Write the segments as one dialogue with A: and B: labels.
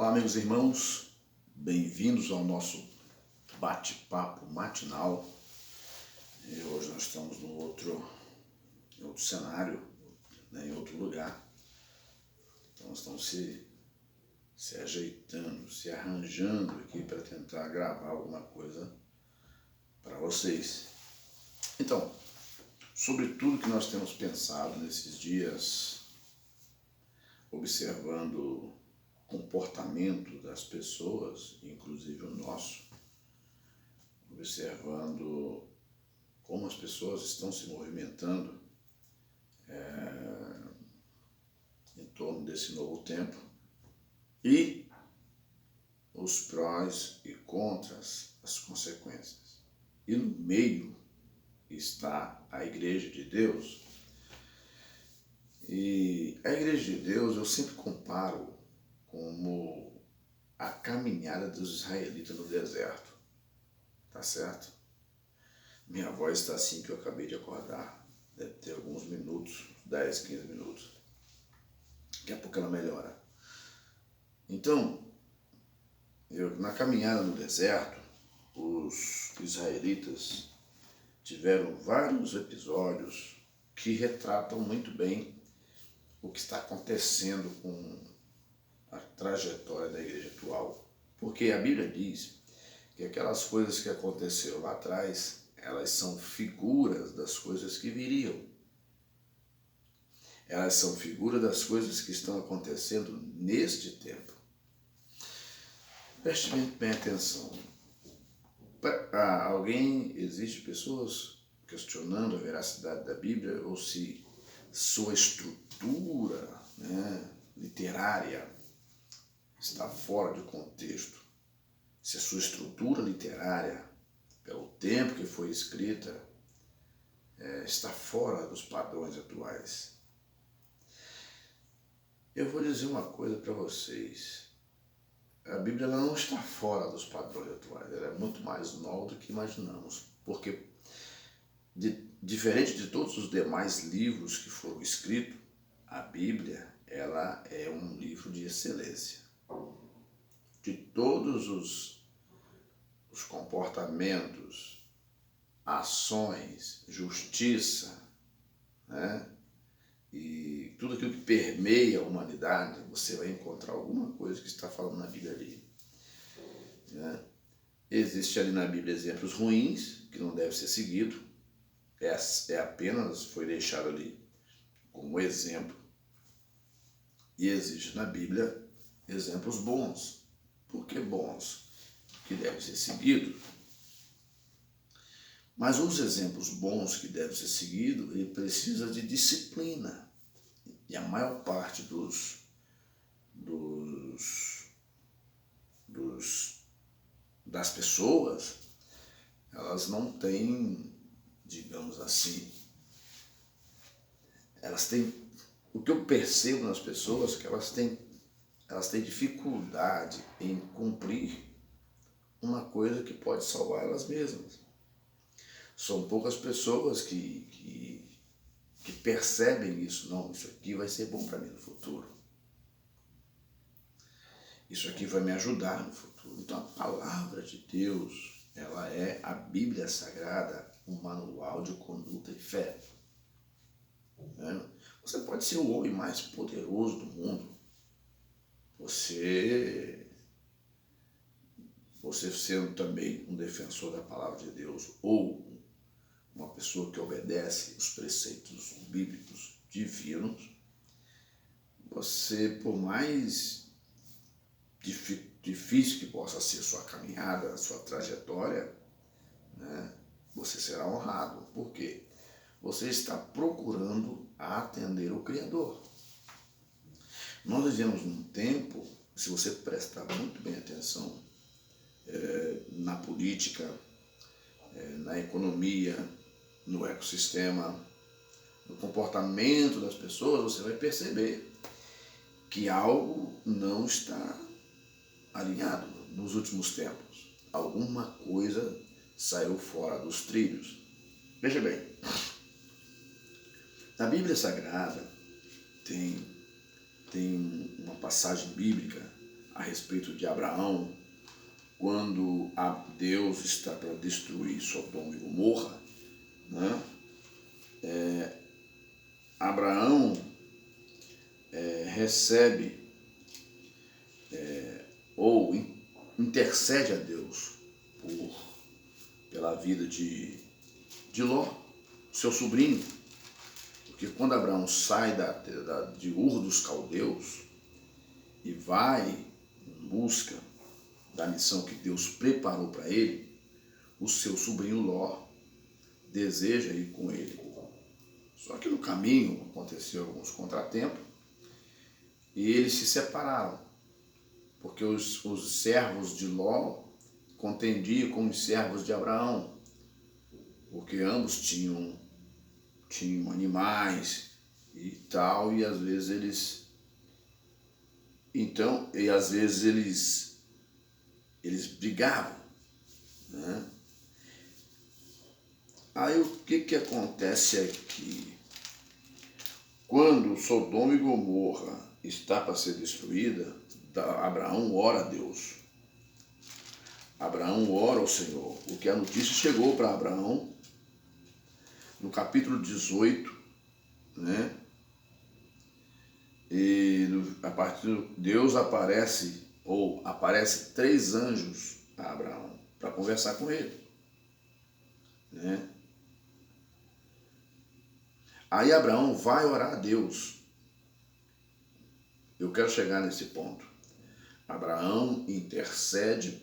A: Olá, amigos e irmãos, bem-vindos ao nosso bate-papo matinal. E hoje nós estamos em outro cenário, né, em outro lugar. Então nós estamos se ajeitando, se arranjando aqui para tentar gravar alguma coisa para vocês. Então, sobre tudo que nós temos pensado nesses dias, observando comportamento das pessoas, inclusive o nosso, observando como as pessoas estão se movimentando em torno desse novo tempo e os prós e contras, as consequências. E no meio está a Igreja de Deus. E a Igreja de Deus eu sempre comparo como a caminhada dos israelitas no deserto, tá certo? Minha voz está assim que eu acabei de acordar, deve ter alguns minutos, 10, 15 minutos. Daqui a pouco ela melhora. Então, na caminhada no deserto, os israelitas tiveram vários episódios que retratam muito bem o que está acontecendo com a trajetória da igreja atual. Porque a Bíblia diz que aquelas coisas que aconteceram lá atrás, elas são figuras das coisas que viriam. Elas são figuras das coisas que estão acontecendo neste tempo. Preste bem atenção. Existe pessoas questionando a veracidade da Bíblia ou se sua estrutura, literária está fora de contexto. Se a sua estrutura literária, pelo tempo que foi escrita, está fora dos padrões atuais. Eu vou dizer uma coisa para vocês. A Bíblia ela não está fora dos padrões atuais. Ela é muito mais nova do que imaginamos. Porque, diferente de todos os demais livros que foram escritos, a Bíblia ela é um livro de excelência. De todos os comportamentos, ações, justiça, e tudo aquilo que permeia a humanidade, você vai encontrar alguma coisa que está falando na Bíblia ali. Existe ali na Bíblia exemplos ruins, que não devem ser seguidos, foi deixado ali como exemplo. E existe na Bíblia exemplos bons. Por que bons? Que devem ser seguidos. Mas os exemplos bons que devem ser seguidos, ele precisa de disciplina. E a maior parte das pessoas, elas não têm, digamos assim, o que eu percebo nas pessoas é que elas têm dificuldade em cumprir uma coisa que pode salvar elas mesmas. São poucas pessoas que percebem isso. Não, isso aqui vai ser bom para mim no futuro. Isso aqui vai me ajudar no futuro. Então a palavra de Deus, ela é a Bíblia Sagrada, um manual de conduta e fé. Você pode ser o homem mais poderoso do mundo. Você sendo também um defensor da palavra de Deus ou uma pessoa que obedece os preceitos bíblicos divinos, você, por mais difícil que possa ser a sua caminhada, a sua trajetória, você será honrado. Por quê? Você está procurando atender o Criador. Nós vivemos num tempo, se você prestar muito bem atenção, na política, na economia, no ecossistema, no comportamento das pessoas, você vai perceber que algo não está alinhado nos últimos tempos. Alguma coisa saiu fora dos trilhos. Veja bem, na Bíblia Sagrada tem uma passagem bíblica a respeito de Abraão, quando Deus está para destruir Sodoma e Gomorra, né? Abraão recebe ou intercede a Deus pela vida de Ló, seu sobrinho, porque quando Abraão sai de Ur dos Caldeus e vai em busca da missão que Deus preparou para ele, o seu sobrinho Ló deseja ir com ele. Só que no caminho aconteceu alguns contratempos e eles se separaram, porque os servos de Ló contendiam com os servos de Abraão, porque ambos tinham animais e tal, e às vezes eles brigavam, né? Aí o que acontece aqui? Quando Sodoma e Gomorra está para ser destruída, Abraão ora a Deus. Abraão ora ao Senhor, porque a notícia chegou para Abraão no capítulo 18, né? E a partir de Deus aparece 3 anjos a Abraão para conversar com ele, né? Aí Abraão vai orar a Deus. Eu quero chegar nesse ponto. Abraão intercede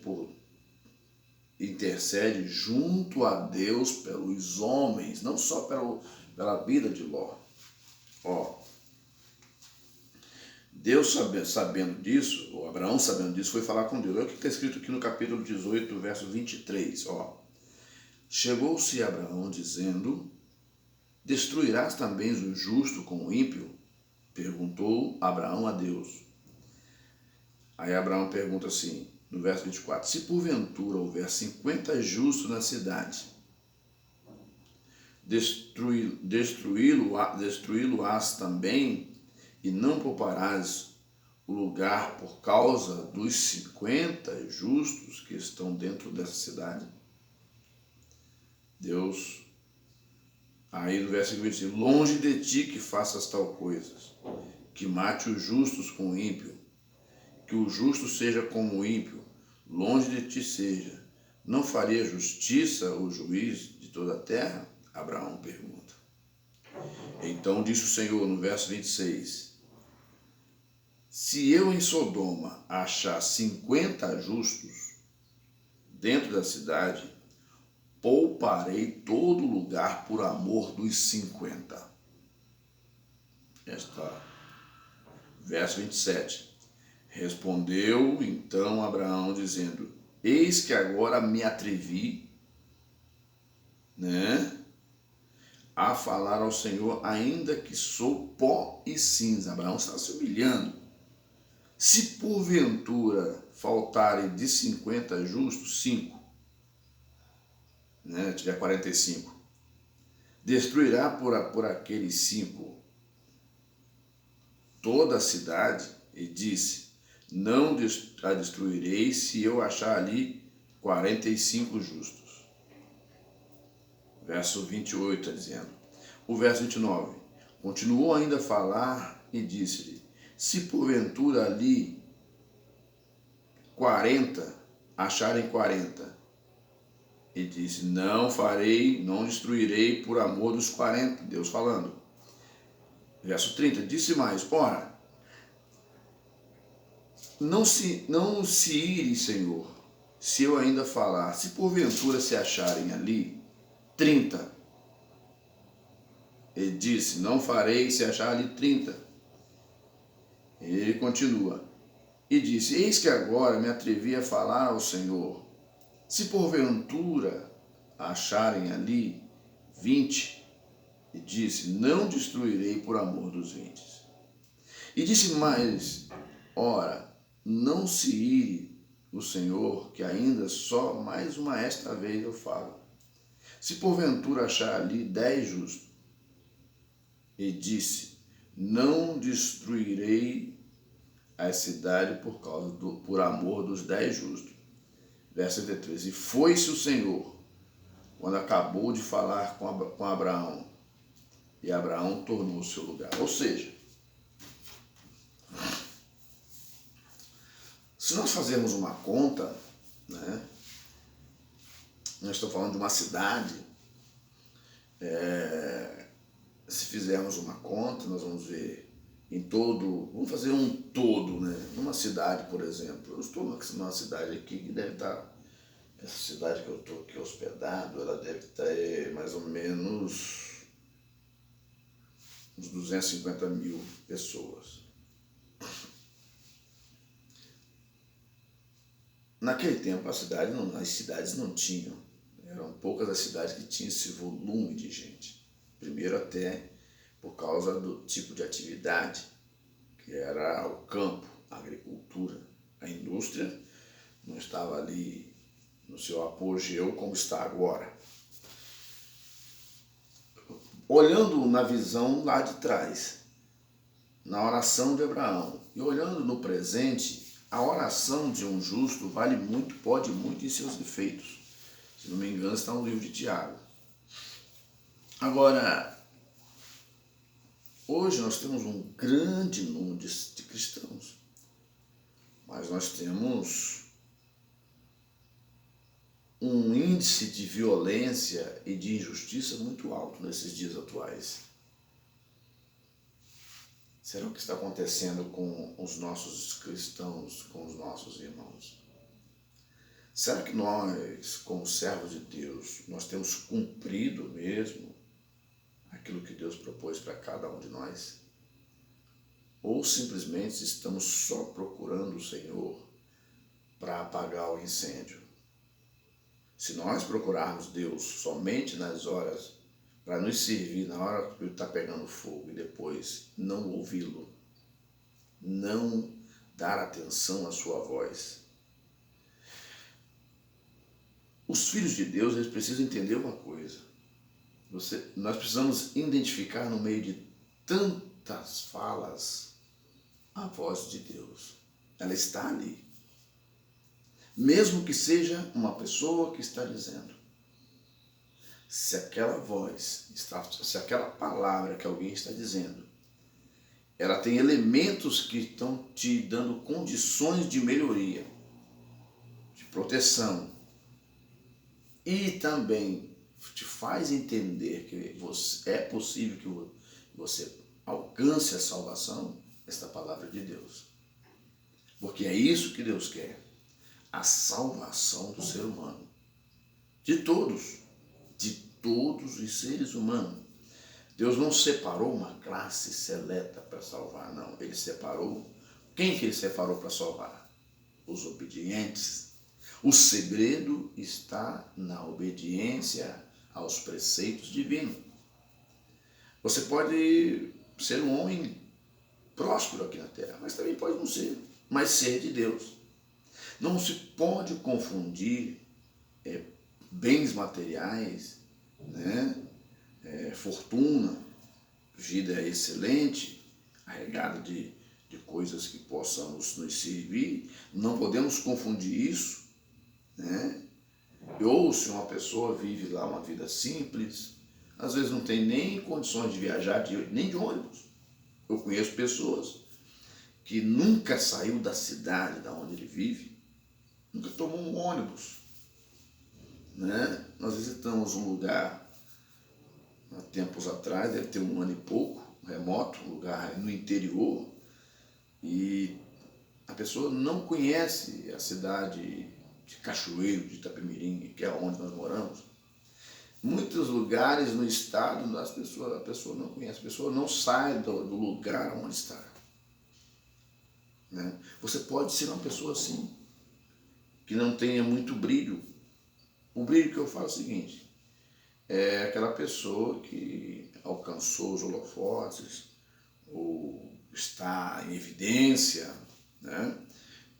A: junto a Deus pelos homens, não só pela vida de Ló. Deus sabendo disso, ou Abraão sabendo disso, foi falar com Deus. Olha o que está escrito aqui no capítulo 18, verso 23. Chegou-se Abraão dizendo: destruirás também o justo com o ímpio? Perguntou Abraão a Deus. Aí Abraão pergunta assim, no verso 24: se porventura houver 50 justos na cidade, destruí-lo-ás também, e não pouparás o lugar por causa dos 50 justos que estão dentro dessa cidade? Deus, aí no verso 25: longe de ti que faças tal coisas, que mate os justos com o ímpio, que o justo seja como o ímpio, longe de ti seja. Não faria justiça o juiz de toda a terra? Abraão pergunta. Então disse o Senhor no verso 26: se eu em Sodoma achar 50 justos dentro da cidade, pouparei todo lugar por amor dos 50. Verso 27. Respondeu então Abraão dizendo: eis que agora me atrevi, né, a falar ao Senhor, ainda que sou pó e cinza. Abraão está se humilhando. Se porventura faltarem de 50 justos, 5, né, tiver 45, destruirá por aqueles 5 toda a cidade? E disse: não a destruirei se eu achar ali 45 justos. Verso 28 está dizendo. O verso 29. Continuou ainda a falar e disse-lhe: se porventura ali 40 acharem 40. E disse: não destruirei por amor dos 40. Deus falando. Verso 30. Disse mais: ora, não se ire, Senhor, se eu ainda falar, se porventura se acharem ali 30. Ele disse: não farei se achar ali 30. Ele continua e disse: eis que agora me atrevi a falar ao Senhor, se porventura acharem ali 20. E disse: não destruirei por amor dos 20. E disse mais: ora, não se ire o Senhor, que ainda só mais uma esta vez eu falo. Se porventura achar ali 10 justos. E disse: não destruirei a cidade por amor dos 10 justos. Verso 33. E foi-se o Senhor, quando acabou de falar com Abraão, e Abraão tornou o seu lugar. Ou seja, se nós fazermos uma conta, né, nós estamos falando de uma cidade, se fizermos uma conta, nós vamos ver em todo, vamos fazer um todo, né? Numa cidade, por exemplo, eu estou numa cidade aqui que deve estar, essa cidade que eu estou aqui hospedado, ela deve ter mais ou menos uns 250 mil pessoas. Naquele tempo as cidades não tinham, eram poucas as cidades que tinham esse volume de gente. Primeiro até por causa do tipo de atividade, que era o campo, a agricultura. A indústria não estava ali no seu apogeu como está agora. Olhando na visão lá de trás, na oração de Abraão, e olhando no presente, a oração de um justo vale muito, pode muito em seus efeitos. Se não me engano, está no livro de Tiago. Agora, hoje nós temos um grande número de cristãos, mas nós temos um índice de violência e de injustiça muito alto nesses dias atuais. Será o que está acontecendo com os nossos cristãos, com os nossos irmãos? Será que nós, como servos de Deus, nós temos cumprido mesmo aquilo que Deus propôs para cada um de nós? Ou simplesmente estamos só procurando o Senhor para apagar o incêndio? Se nós procurarmos Deus somente nas horas para nos servir, na hora que ele está pegando fogo, e depois não ouvi-lo, não dar atenção à sua voz, os filhos de Deus, eles precisam entender uma coisa. Nós precisamos identificar no meio de tantas falas a voz de Deus. Ela está ali. Mesmo que seja uma pessoa que está dizendo. Se aquela voz, se aquela palavra que alguém está dizendo, ela tem elementos que estão te dando condições de melhoria, de proteção, e também te faz entender que é possível que você alcance a salvação, esta palavra de Deus. Porque é isso que Deus quer, a salvação do ser humano, de todos os seres humanos. Deus não separou uma classe seleta para salvar, não. Ele separou, quem que ele separou para salvar? Os obedientes. O segredo está na obediência aos preceitos divinos. Você pode ser um homem próspero aqui na terra, mas também pode não ser, mas ser de Deus. Não se pode confundir bens materiais, né? Fortuna, vida excelente, carregada de coisas que possamos nos servir. Não podemos confundir isso, né? Ou se uma pessoa vive lá uma vida simples, às vezes não tem nem condições de viajar nem de ônibus. Eu conheço pessoas que nunca saiu da cidade da onde ele vive, nunca tomou um ônibus, né? Nós visitamos um lugar há tempos atrás, deve ter um ano e pouco, remoto, um lugar no interior, e a pessoa não conhece a cidade de Cachoeiro, de Itapemirim, que é onde nós moramos. Muitos lugares no estado a pessoa não conhece, a pessoa não sai do lugar onde está. Né? Você pode ser uma pessoa assim, que não tenha muito brilho. O brilho que eu falo é o seguinte, é aquela pessoa que alcançou os holofotes, ou está em evidência, né?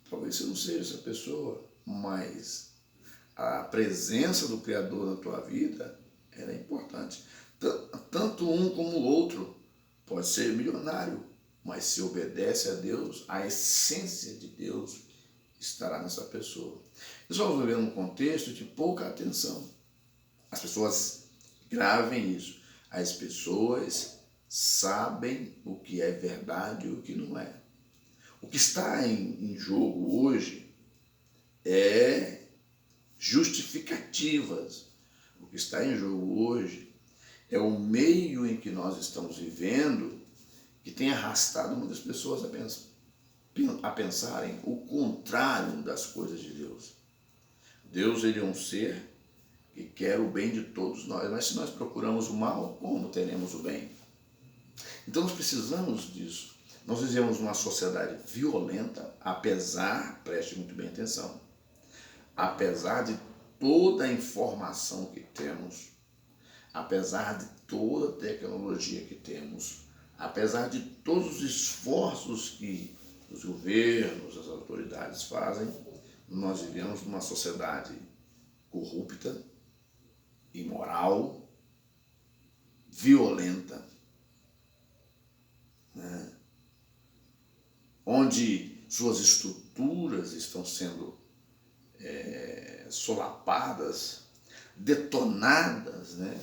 A: Talvez você não seja essa pessoa, mas a presença do Criador na tua vida era importante. Tanto um como o outro pode ser milionário, mas se obedece a Deus, a essência de Deus estará nessa pessoa. Nós vamos viver num contexto de pouca atenção. As pessoas gravem isso. As pessoas sabem o que é verdade e o que não é. O que está em jogo hoje é justificativas. O que está em jogo hoje é o meio em que nós estamos vivendo que tem arrastado muitas pessoas a pensarem o contrário das coisas de Deus. Deus, ele é um ser que quer o bem de todos nós, mas se nós procuramos o mal, como teremos o bem? Então nós precisamos disso. Nós vivemos numa sociedade violenta, apesar, preste muito bem atenção, apesar de toda a informação que temos, apesar de toda a tecnologia que temos, apesar de todos os esforços que os governos, as autoridades fazem, nós vivemos numa sociedade corrupta, imoral, violenta, né? Onde suas estruturas estão sendo solapadas, detonadas, né?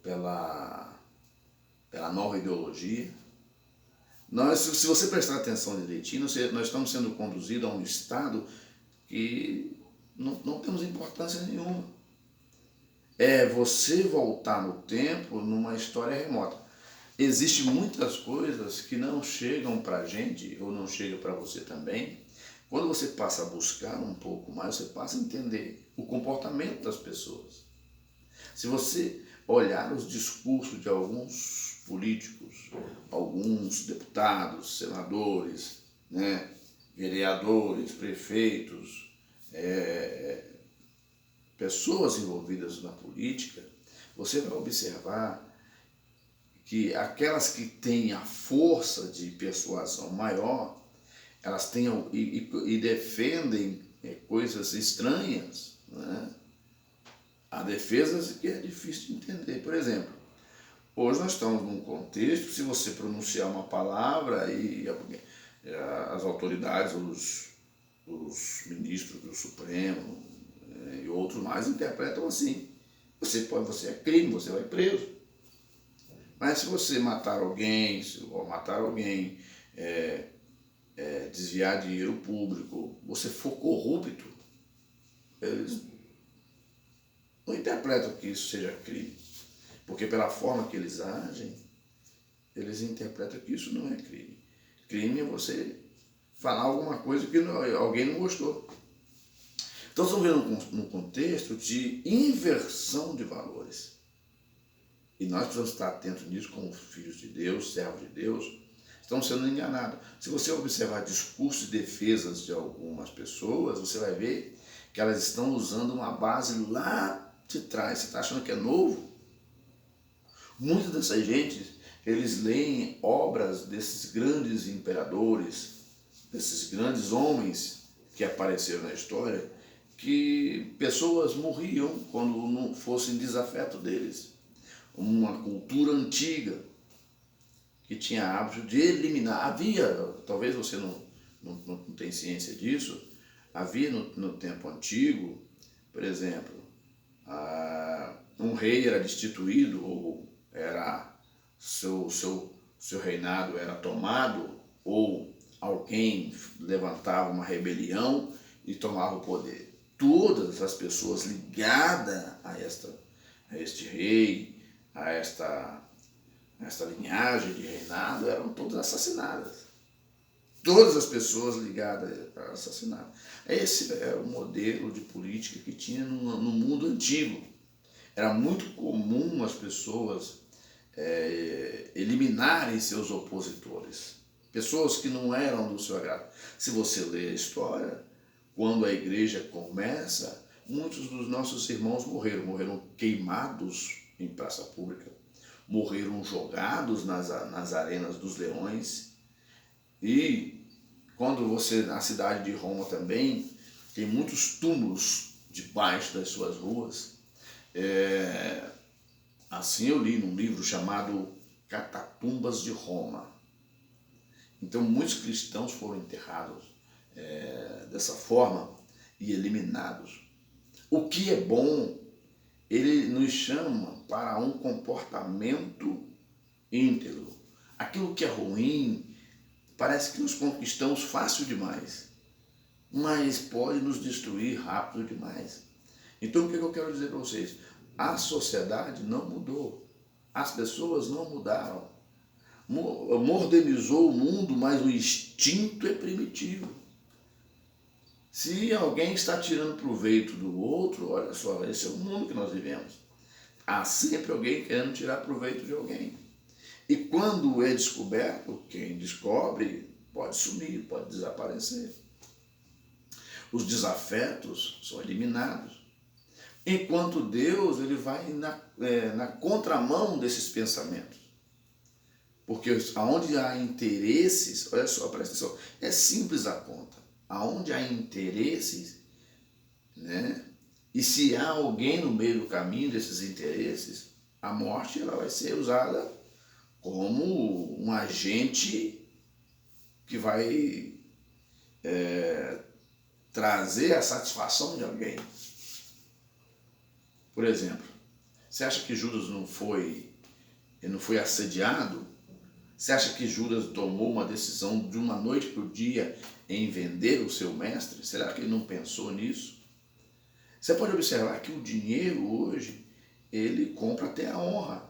A: pela nova ideologia. Se você prestar atenção direitinho, nós estamos sendo conduzidos a um estado que não temos importância nenhuma. É você voltar no tempo numa história remota. Existem muitas coisas que não chegam para a gente, ou não chegam para você também. Quando você passa a buscar um pouco mais, você passa a entender o comportamento das pessoas. Se você olhar os discursos de alguns políticos, alguns deputados, senadores, né, vereadores, prefeitos, pessoas envolvidas na política, você vai observar que aquelas que têm a força de persuasão maior, elas têm e defendem coisas estranhas, né? Há defesas que é difícil de entender. Por exemplo, hoje nós estamos num contexto, se você pronunciar uma palavra e as autoridades, os ministros do Supremo e outros mais interpretam assim. Você é crime, você vai preso. Mas se você matar alguém, desviar dinheiro público, você for corrupto, eles não interpretam que isso seja crime. Porque pela forma que eles agem, eles interpretam que isso não é crime. Crime é você falar alguma coisa que alguém não gostou. Então estamos vendo num contexto de inversão de valores. E nós precisamos estar atentos nisso como filhos de Deus, servos de Deus. Estamos sendo enganados. Se você observar discursos e defesas de algumas pessoas, você vai ver que elas estão usando uma base lá de trás. Você está achando que é novo? Muitas dessas gente, eles leem obras desses grandes imperadores, desses grandes homens que apareceram na história, que pessoas morriam quando não fossem desafeto deles. Uma cultura antiga que tinha hábito de eliminar. Havia, talvez você não tenha ciência disso, havia no tempo antigo, por exemplo, um rei era destituído ou era seu reinado era tomado, ou alguém levantava uma rebelião e tomava o poder. Todas as pessoas ligadas a este rei, a esta linhagem de reinado, eram todas assassinadas. Todas as pessoas ligadas eram assassinadas. Esse era o modelo de política que tinha no mundo antigo. Era muito comum as pessoas eliminarem seus opositores, pessoas que não eram do seu agrado. Se você ler a história, quando a igreja começa, muitos dos nossos irmãos morreram queimados em praça pública, morreram jogados nas arenas dos leões. E quando você, na cidade de Roma também, tem muitos túmulos debaixo das suas ruas. Assim eu li num livro chamado Catatumbas de Roma. Então muitos cristãos foram enterrados dessa forma e eliminados. O que é bom, ele nos chama para um comportamento íntegro. Aquilo que é ruim, parece que nos conquistamos fácil demais, mas pode nos destruir rápido demais. Então o que eu quero dizer para vocês? A sociedade não mudou, as pessoas não mudaram. Modernizou o mundo, mas o instinto é primitivo. Se alguém está tirando proveito do outro, olha só, esse é o mundo que nós vivemos. Há sempre alguém querendo tirar proveito de alguém. E quando é descoberto, quem descobre pode sumir, pode desaparecer. Os desafetos são eliminados. Enquanto Deus ele vai na contramão desses pensamentos. Porque aonde há interesses, olha só, presta atenção, é simples a conta. Aonde há interesses, né? E se há alguém no meio do caminho desses interesses, a morte ela vai ser usada como um agente que vai trazer a satisfação de alguém. Por exemplo, você acha que Judas não foi assediado? Você acha que Judas tomou uma decisão de uma noite para o dia em vender o seu mestre? Será que ele não pensou nisso? Você pode observar que o dinheiro hoje, ele compra até a honra.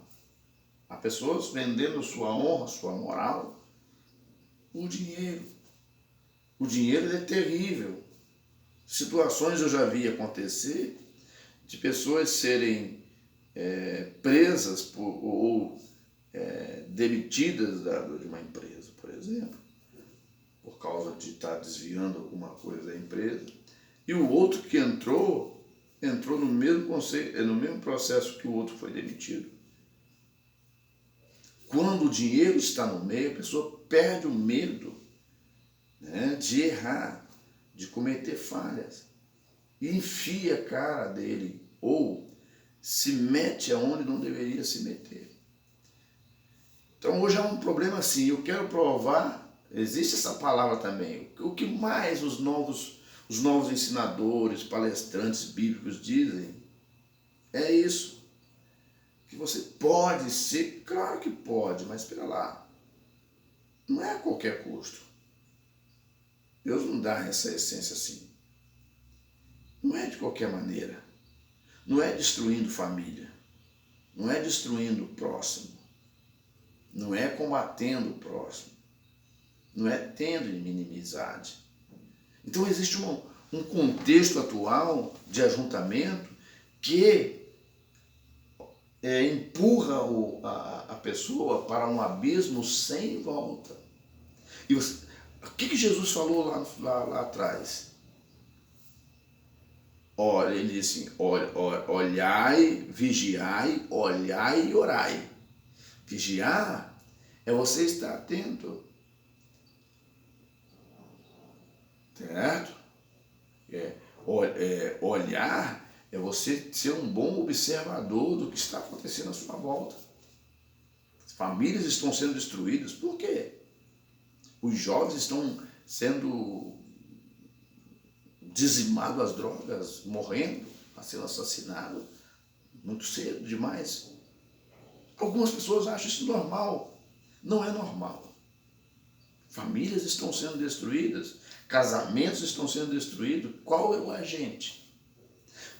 A: Há pessoas vendendo sua honra, sua moral, por dinheiro. O dinheiro é terrível. Situações eu já vi acontecer de pessoas serem presas ou demitidas de uma empresa, por exemplo, por causa de estar desviando alguma coisa da empresa, e o outro que entrou no mesmo conceito, no mesmo processo que o outro foi demitido. Quando o dinheiro está no meio, a pessoa perde o medo, né, de errar, de cometer falhas, e enfia a cara dele, ou se mete aonde não deveria se meter. Então hoje é um problema assim, eu quero provar, existe essa palavra também, o que mais os novos ensinadores, palestrantes bíblicos dizem, é isso, que você pode ser, claro que pode, mas espera lá, não é a qualquer custo. Deus não dá essa essência assim, não é de qualquer maneira, não é destruindo família, não é destruindo o próximo, não é combatendo o próximo, não é tendo inimizade. Então existe um contexto atual de ajuntamento que empurra a pessoa para um abismo sem volta. E o que Jesus falou lá atrás? Olha, ele disse assim, olhai, vigiai, olhai e orai. Vigiar é você estar atento, certo? Olhar é você ser um bom observador do que está acontecendo à sua volta. As famílias estão sendo destruídas, por quê? Os jovens estão sendo dizimados às drogas, morrendo, sendo assassinados muito cedo demais. Algumas pessoas acham isso normal. Não é normal. Famílias estão sendo destruídas, casamentos estão sendo destruídos. Qual é o agente?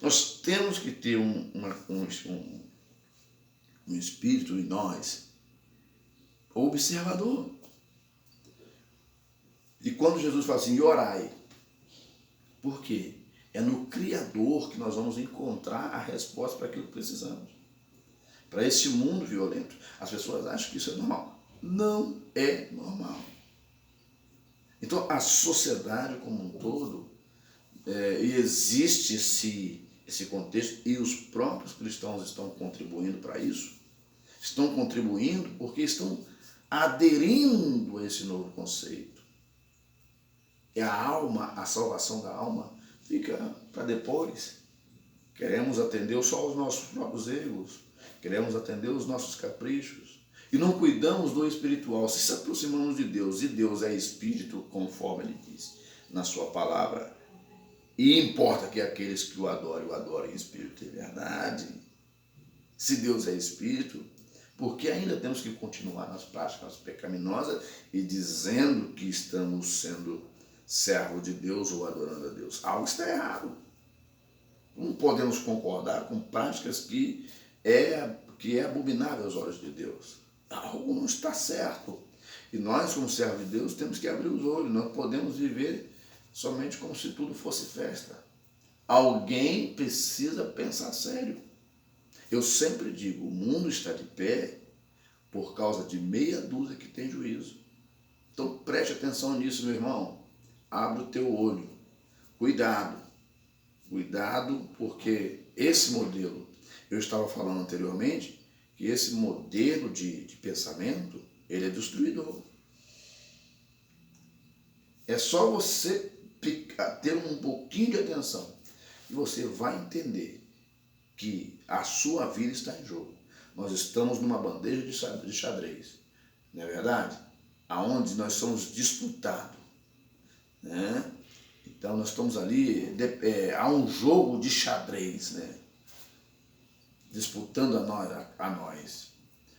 A: Nós temos que ter um espírito em nós, observador. E quando Jesus fala assim, orai, por quê? É no Criador que nós vamos encontrar a resposta para aquilo que precisamos. Para esse mundo violento. As pessoas acham que isso é normal. Não é normal. Então, a sociedade como um todo, e existe esse contexto, e os próprios cristãos estão contribuindo para isso, estão contribuindo porque estão aderindo a esse novo conceito. E a alma, a salvação da alma, fica para depois. Queremos atender só os nossos próprios egos, queremos atender os nossos caprichos, e não cuidamos do espiritual, se aproximamos de Deus, e Deus é espírito, conforme ele diz na sua palavra, e importa que aqueles que o adorem em espírito e verdade. Se Deus é espírito, por que ainda temos que continuar nas práticas pecaminosas e dizendo que estamos sendo servo de Deus ou adorando a Deus? Algo está errado. Não podemos concordar com práticas que é abominável aos olhos de Deus. Algo não está certo. E nós, como servos de Deus, temos que abrir os olhos. Não podemos viver somente como se tudo fosse festa. Alguém precisa pensar sério. Eu sempre digo, o mundo está de pé por causa de meia dúzia que tem juízo. Então preste atenção nisso, meu irmão. Abre o teu olho. Cuidado. Cuidado, porque esse modelo, eu estava falando anteriormente, que esse modelo de pensamento, ele é destruidor. É só você ter um pouquinho de atenção e você vai entender que a sua vida está em jogo. Nós estamos numa bandeja de xadrez, não é verdade? Aonde nós somos disputados, né? Então nós estamos ali, há um jogo de xadrez, né? Disputando a nós.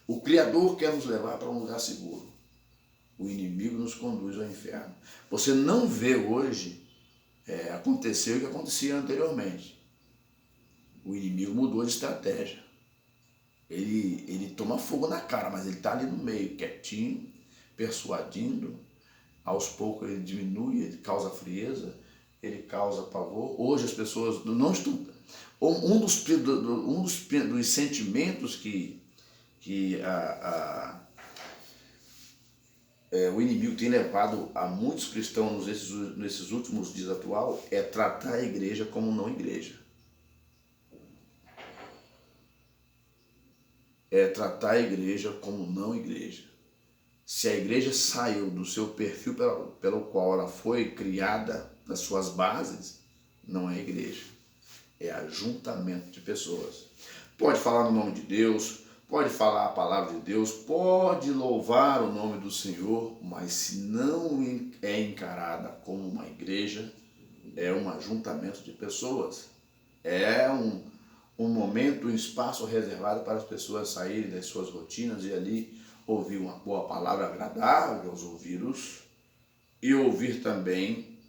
A: O Criador quer nos levar para um lugar seguro. O inimigo nos conduz ao inferno. Você não vê hoje acontecer o que acontecia anteriormente. O inimigo mudou de estratégia. Ele toma fogo na cara, mas ele está ali no meio, quietinho, persuadindo. Aos poucos ele diminui, ele causa frieza, ele causa pavor. Hoje as pessoas não estão... Um dos sentimentos que o inimigo tem levado a muitos cristãos nesses últimos dias atuais é tratar a igreja como não igreja. É tratar a igreja como não igreja. Se a igreja saiu do seu perfil pelo qual ela foi criada, das suas bases, não é igreja. É ajuntamento de pessoas. Pode falar no nome de Deus, pode falar a palavra de Deus, pode louvar o nome do Senhor, mas se não é encarada como uma igreja, é um ajuntamento de pessoas. É um momento, um espaço reservado para as pessoas saírem das suas rotinas e ali ouvir uma boa palavra agradável aos ouvidos e ouvir também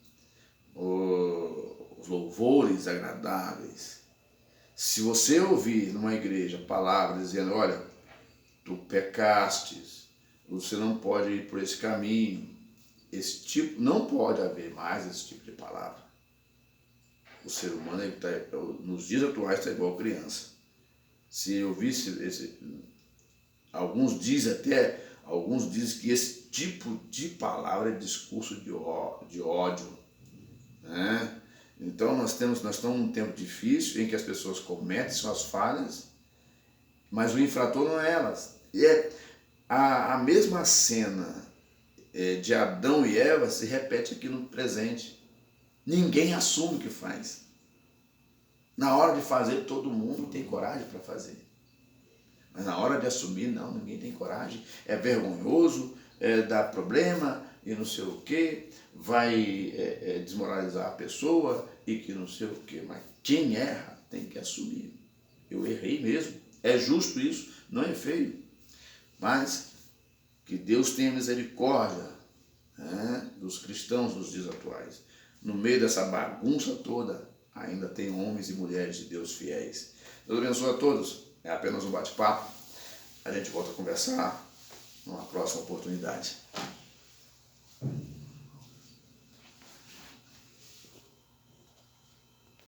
A: os louvores agradáveis. Se você ouvir numa igreja palavras dizendo, olha, tu pecastes, você não pode ir por esse caminho, não pode haver mais esse tipo de palavra. O ser humano, nos dias atuais, está igual criança. Se eu visse alguns dizem que esse tipo de palavra é discurso de ódio, né? Então nós estamos num tempo difícil em que as pessoas cometem suas falhas, mas o infrator não é elas. E a mesma cena de Adão e Eva se repete aqui no presente. Ninguém assume o que faz. Na hora de fazer, todo mundo tem coragem para fazer. Mas na hora de assumir, não, ninguém tem coragem. É vergonhoso, dá problema e não sei o quê, vai desmoralizar a pessoa e que não sei o quê. Mas quem erra tem que assumir. Eu errei mesmo. É justo isso, não é feio. Mas que Deus tenha misericórdia, né, dos cristãos dos dias atuais. No meio dessa bagunça toda, ainda tem homens e mulheres de Deus fiéis. Deus abençoe a todos. É apenas um bate-papo. A gente volta a conversar numa próxima oportunidade.